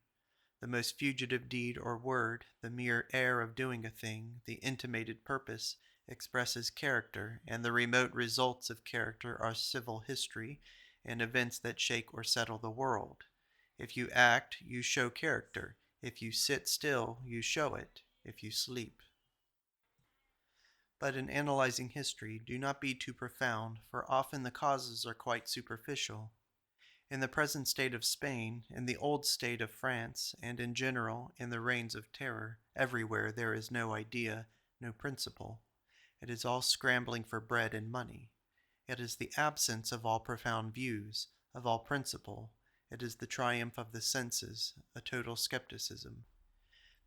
The most fugitive deed or word, the mere air of doing a thing, the intimated purpose, expresses character, and the remote results of character are civil history and events that shake or settle the world. If you act, you show character. If you sit still, you show it. If you sleep. But in analyzing history, do not be too profound, for often the causes are quite superficial. In the present state of Spain, in the old state of France, and in general in the reigns of terror, everywhere there is no idea, no principle. It is all scrambling for bread and money. It is the absence of all profound views, of all principle. It is the triumph of the senses, a total skepticism.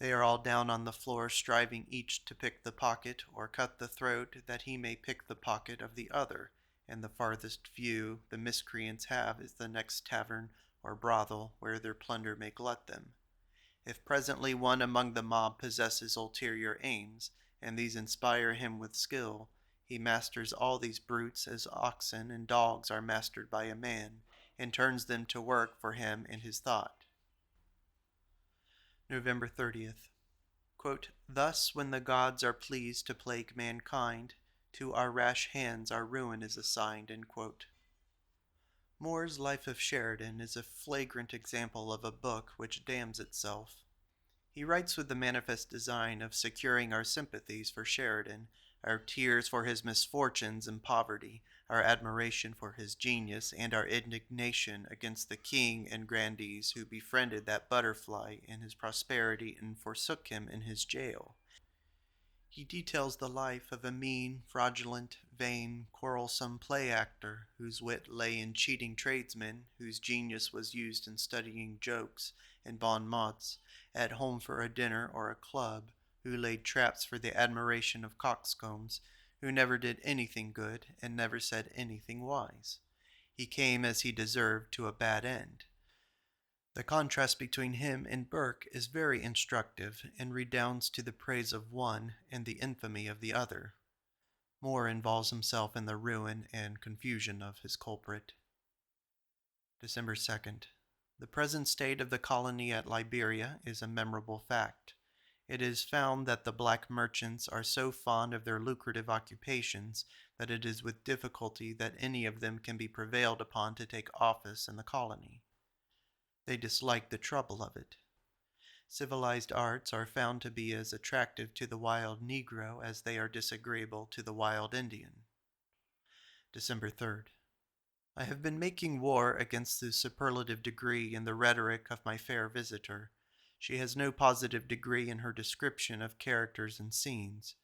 They are all down on the floor, striving each to pick the pocket or cut the throat that he may pick the pocket of the other, and the farthest view the miscreants have is the next tavern or brothel where their plunder may glut them. If presently one among the mob possesses ulterior aims, and these inspire him with skill, he masters all these brutes as oxen and dogs are mastered by a man, and turns them to work for him in his thought. November 30th. Quote, thus, when the gods are pleased to plague mankind, to our rash hands our ruin is assigned. End quote. Moore's Life of Sheridan is a flagrant example of a book which damns itself. He writes with the manifest design of securing our sympathies for Sheridan, our tears for his misfortunes and poverty, our admiration for his genius, and our indignation against the king and grandees who befriended that butterfly in his prosperity and forsook him in his jail. He details the life of a mean, fraudulent, vain, quarrelsome play-actor, whose wit lay in cheating tradesmen, whose genius was used in studying jokes and bon mots, at home for a dinner or a club, who laid traps for the admiration of coxcombs, who never did anything good and never said anything wise. He came, as he deserved, to a bad end. The contrast between him and Burke is very instructive, and redounds to the praise of one and the infamy of the other. Moore involves himself in the ruin and confusion of his culprit. December 2nd. The present state of the colony at Liberia is a memorable fact. It is found that the black merchants are so fond of their lucrative occupations that it is with difficulty that any of them can be prevailed upon to take office in the colony. They dislike the trouble of it. Civilized arts are found to be as attractive to the wild Negro as they are disagreeable to the wild Indian. December 3rd. I have been making war against the superlative degree in the rhetoric of my fair visitor. She has no positive degree in her description of characters and scenes.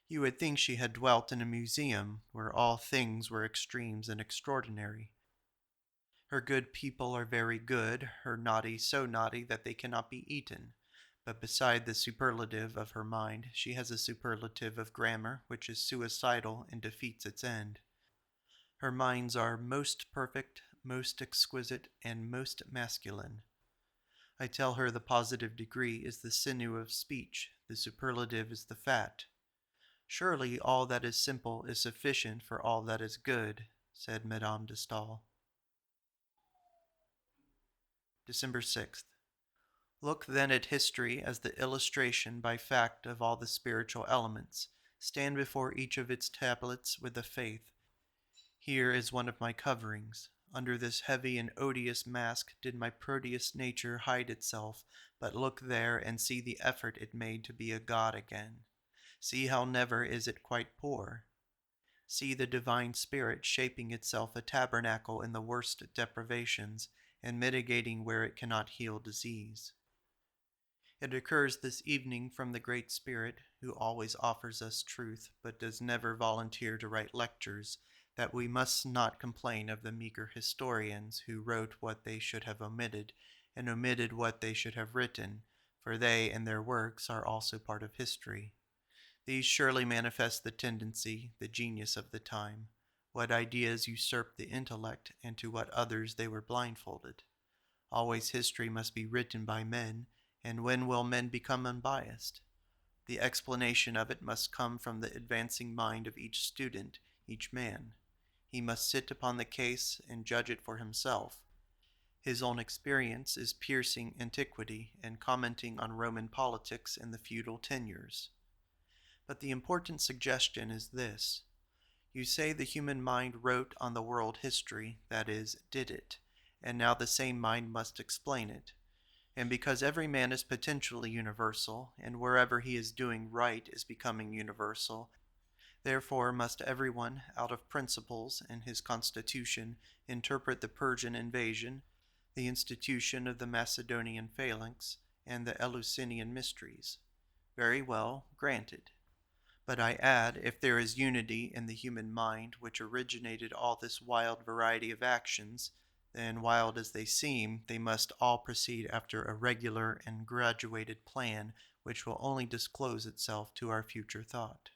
You would think she had dwelt in a museum where all things were extremes and extraordinary. Her good people are very good, her naughty so naughty that they cannot be eaten. But beside the superlative of her mind, she has a superlative of grammar which is suicidal and defeats its end. Her minds are most perfect, most exquisite, and most masculine. I tell her the positive degree is the sinew of speech, the superlative is the fat. Surely all that is simple is sufficient for all that is good, said Madame de Staël. December 6th. Look then at history as the illustration by fact of all the spiritual elements. Stand before each of its tablets with the faith. Here is one of my coverings. Under this heavy and odious mask did my proteus nature hide itself, but look there and see the effort it made to be a god again. See how never is it quite poor. See the divine spirit shaping itself a tabernacle in the worst deprivations, and mitigating where it cannot heal disease. It occurs this evening from the Great Spirit, who always offers us truth, but does never volunteer to write lectures, that we must not complain of the meager historians who wrote what they should have omitted, and omitted what they should have written, for they and their works are also part of history. These surely manifest the tendency, the genius of the time, what ideas usurped the intellect, and to what others they were blindfolded. Always history must be written by men, and when will men become unbiased? The explanation of it must come from the advancing mind of each student, each man. He must sit upon the case and judge it for himself. His own experience is piercing antiquity and commenting on Roman politics in the feudal tenures. But the important suggestion is this. You say the human mind wrote on the world history, that is, did it, and now the same mind must explain it. And because every man is potentially universal, and wherever he is doing right is becoming universal, therefore must everyone, out of principles and his constitution, interpret the Persian invasion, the institution of the Macedonian phalanx, and the Eleusinian mysteries. Very well, granted. But I add, if there is unity in the human mind which originated all this wild variety of actions, then, wild as they seem, they must all proceed after a regular and graduated plan which will only disclose itself to our future thought.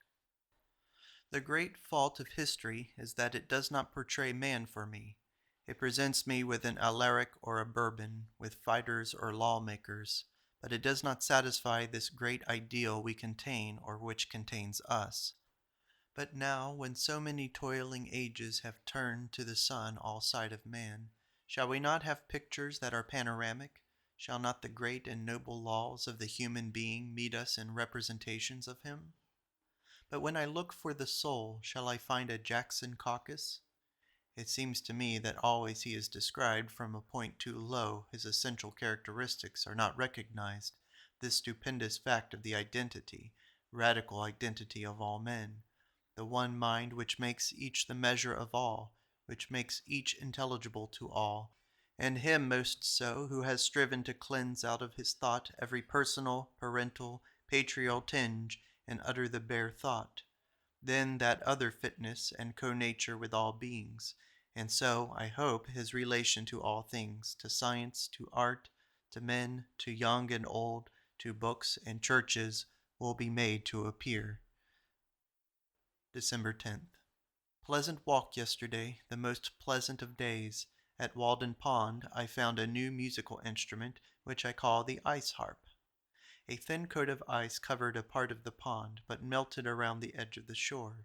The great fault of history is that it does not portray man for me. It presents me with an Alaric or a Bourbon, with fighters or lawmakers, but it does not satisfy this great ideal we contain or which contains us. But now, when so many toiling ages have turned to the sun all sight of man, shall we not have pictures that are panoramic? Shall not the great and noble laws of the human being meet us in representations of him? But when I look for the soul, shall I find a Jackson Caucus? It seems to me that always he is described from a point too low, his essential characteristics are not recognized, this stupendous fact of the identity, radical identity of all men, the one mind which makes each the measure of all, which makes each intelligible to all, and him most so who has striven to cleanse out of his thought every personal, parental, patrial tinge, and utter the bare thought. Then that other fitness and co-nature with all beings, and so, I hope, his relation to all things, to science, to art, to men, to young and old, to books and churches, will be made to appear. December 10th. Pleasant walk yesterday, the most pleasant of days. At Walden Pond I found a new musical instrument, which I call the ice harp. A thin coat of ice covered a part of the pond, but melted around the edge of the shore.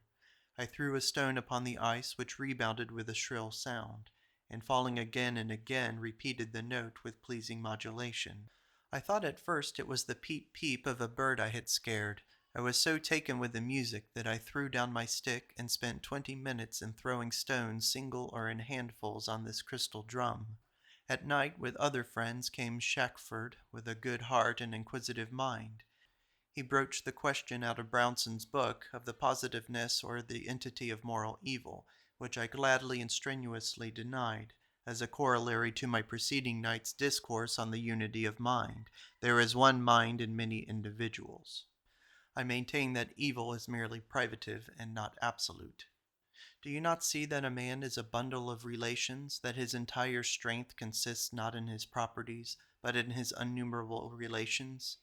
I threw a stone upon the ice, which rebounded with a shrill sound, and falling again and again, repeated the note with pleasing modulation. I thought at first it was the peep-peep of a bird I had scared. I was so taken with the music that I threw down my stick and spent 20 minutes in throwing stones single or in handfuls on this crystal drum. At night, with other friends, came Shackford, with a good heart and inquisitive mind. He broached the question out of Brownson's book of the positiveness or the entity of moral evil, which I gladly and strenuously denied, as a corollary to my preceding night's discourse on the unity of mind. There is one mind in many individuals. I maintain that evil is merely privative and not absolute. Do you not see that a man is a bundle of relations, that his entire strength consists not in his properties, but in his innumerable relations?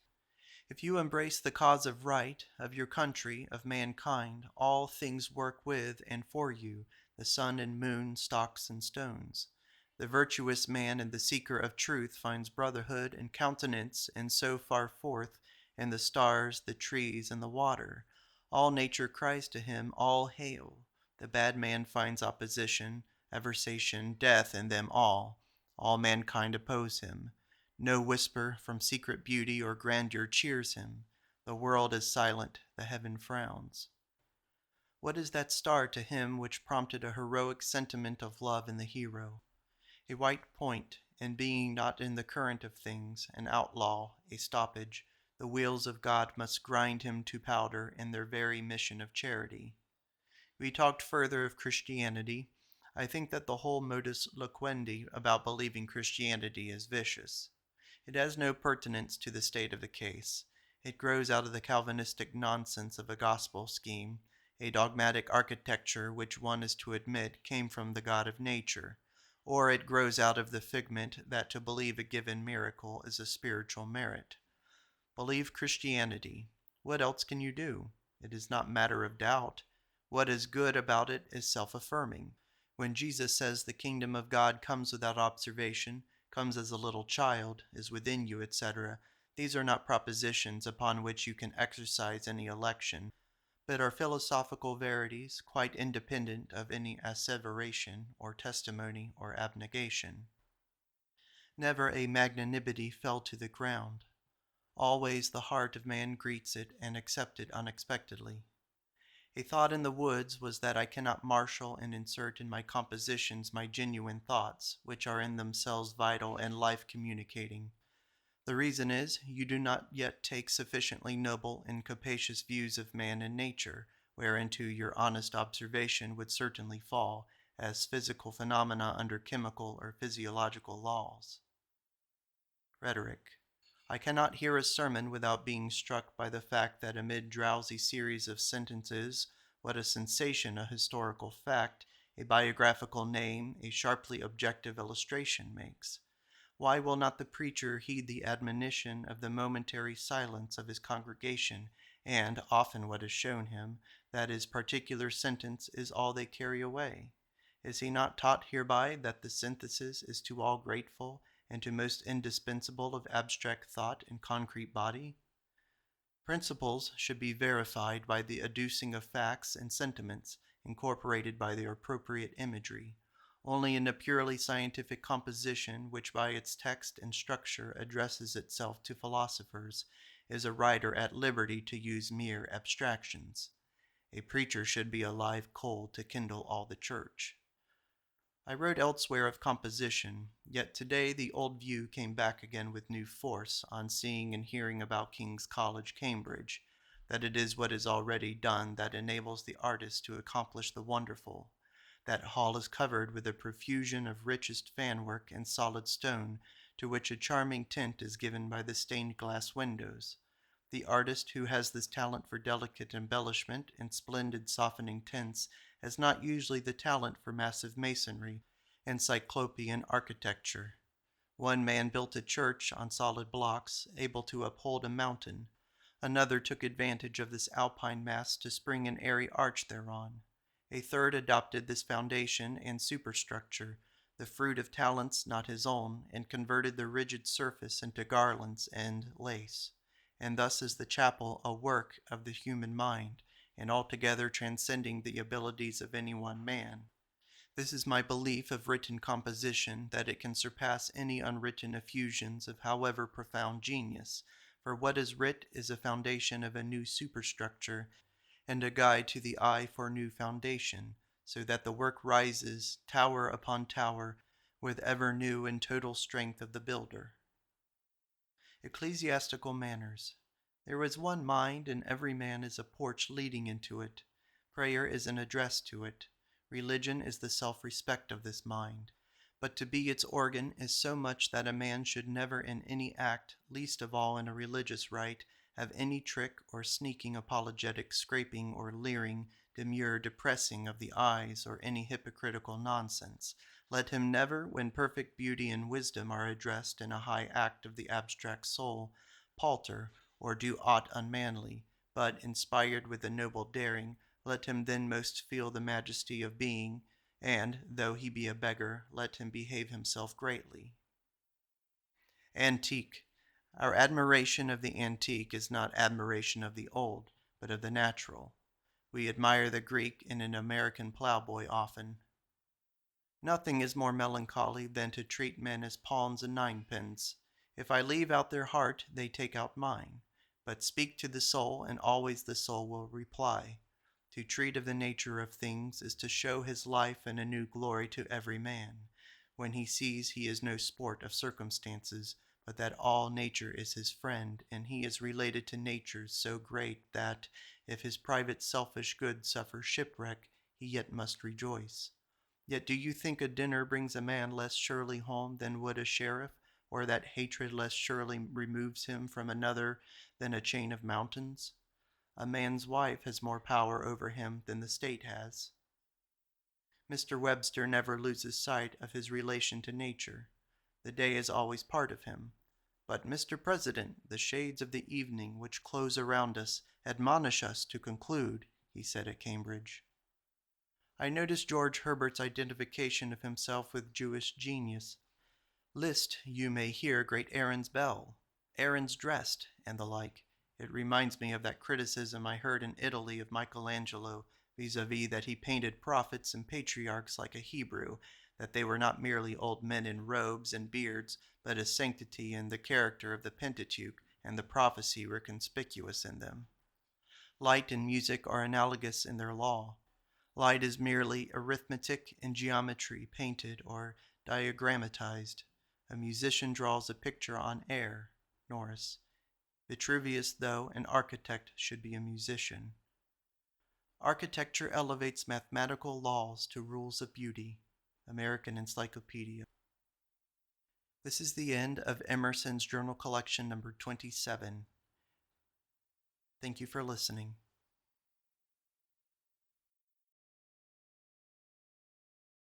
If you embrace the cause of right, of your country, of mankind, all things work with and for you, the sun and moon, stocks and stones. The virtuous man and the seeker of truth finds brotherhood and countenance and so far forth in the stars, the trees, and the water. All nature cries to him, all hail. The bad man finds opposition, aversation, death in them all. All mankind oppose him. No whisper from secret beauty or grandeur cheers him. The world is silent, the heaven frowns. What is that star to him which prompted a heroic sentiment of love in the hero? A white point, and being not in the current of things, an outlaw, a stoppage, the wheels of God must grind him to powder in their very mission of charity. We talked further of Christianity. I think that the whole modus loquendi about believing Christianity is vicious. It has no pertinence to the state of the case. It grows out of the Calvinistic nonsense of a gospel scheme, a dogmatic architecture which one is to admit came from the God of nature, or it grows out of the figment that to believe a given miracle is a spiritual merit. Believe Christianity. What else can you do? It is not matter of doubt. What is good about it is self-affirming. When Jesus says the kingdom of God comes without observation, comes as a little child, is within you, etc., these are not propositions upon which you can exercise any election, but are philosophical verities quite independent of any asseveration or testimony or abnegation. Never a magnanimity fell to the ground. Always the heart of man greets it and accepts it unexpectedly. A thought in the woods was that I cannot marshal and insert in my compositions my genuine thoughts, which are in themselves vital and life-communicating. The reason is, you do not yet take sufficiently noble and capacious views of man and nature, whereinto your honest observation would certainly fall, as physical phenomena under chemical or physiological laws. Rhetoric. I cannot hear a sermon without being struck by the fact that amid drowsy series of sentences, what a sensation a historical fact, a biographical name, a sharply objective illustration makes. Why will not the preacher heed the admonition of the momentary silence of his congregation, and often what is shown him, that his particular sentence is all they carry away? Is he not taught hereby that the synthesis is to all grateful, and to most indispensable of abstract thought and concrete body? Principles should be verified by the adducing of facts and sentiments, incorporated by their appropriate imagery. Only in a purely scientific composition, which by its text and structure addresses itself to philosophers, is a writer at liberty to use mere abstractions. A preacher should be a live coal to kindle all the church. I wrote elsewhere of composition, yet today the old view came back again with new force on seeing and hearing about King's College, Cambridge, that it is what is already done that enables the artist to accomplish the wonderful. That hall is covered with a profusion of richest fanwork and solid stone, to which a charming tint is given by the stained glass windows. The artist who has this talent for delicate embellishment and splendid softening tints has not usually the talent for massive masonry and cyclopean architecture. One man built a church on solid blocks, able to uphold a mountain. Another took advantage of this alpine mass to spring an airy arch thereon. A third adopted this foundation and superstructure, the fruit of talents not his own, and converted the rigid surface into garlands and lace. And thus is the chapel a work of the human mind, and altogether transcending the abilities of any one man. This is my belief of written composition, that it can surpass any unwritten effusions of however profound genius, for what is writ is a foundation of a new superstructure, and a guide to the eye for new foundation, so that the work rises, tower upon tower, with ever new and total strength of the builder. Ecclesiastical manners. There is one mind, and every man is a porch leading into it. Prayer is an address to it. Religion is the self-respect of this mind. But to be its organ is so much that a man should never in any act, least of all in a religious rite, have any trick or sneaking apologetic scraping or leering, demure depressing of the eyes, or any hypocritical nonsense. Let him never, when perfect beauty and wisdom are addressed in a high act of the abstract soul, palter, or do aught unmanly, but, inspired with a noble daring, let him then most feel the majesty of being, and, though he be a beggar, let him behave himself greatly. Antique. Our admiration of the antique is not admiration of the old, but of the natural. We admire the Greek in an American plowboy often. Nothing is more melancholy than to treat men as pawns and ninepins. If I leave out their heart, they take out mine. But speak to the soul, and always the soul will reply. To treat of the nature of things is to show his life in a new glory to every man, when he sees he is no sport of circumstances, but that all nature is his friend, and he is related to nature so great that, if his private selfish good suffer shipwreck, he yet must rejoice. Yet do you think a dinner brings a man less surely home than would a sheriff, or that hatred less surely removes him from another than a chain of mountains? A man's wife has more power over him than the state has. Mr. Webster never loses sight of his relation to nature. The day is always part of him. But, Mr. President, the shades of the evening which close around us admonish us to conclude, he said at Cambridge. I noticed George Herbert's identification of himself with Jewish genius. List, you may hear great Aaron's bell, Aaron's dressed, and the like. It reminds me of that criticism I heard in Italy of Michelangelo, vis-a-vis that he painted prophets and patriarchs like a Hebrew, that they were not merely old men in robes and beards, but a sanctity and the character of the Pentateuch and the prophecy were conspicuous in them. Light and music are analogous in their law. Light is merely arithmetic and geometry painted or diagrammatized. A musician draws a picture on air. Norris. Vitruvius, though an architect, should be a musician. Architecture elevates mathematical laws to rules of beauty. American Encyclopedia. This is the end of Emerson's journal collection number 27. Thank you for listening.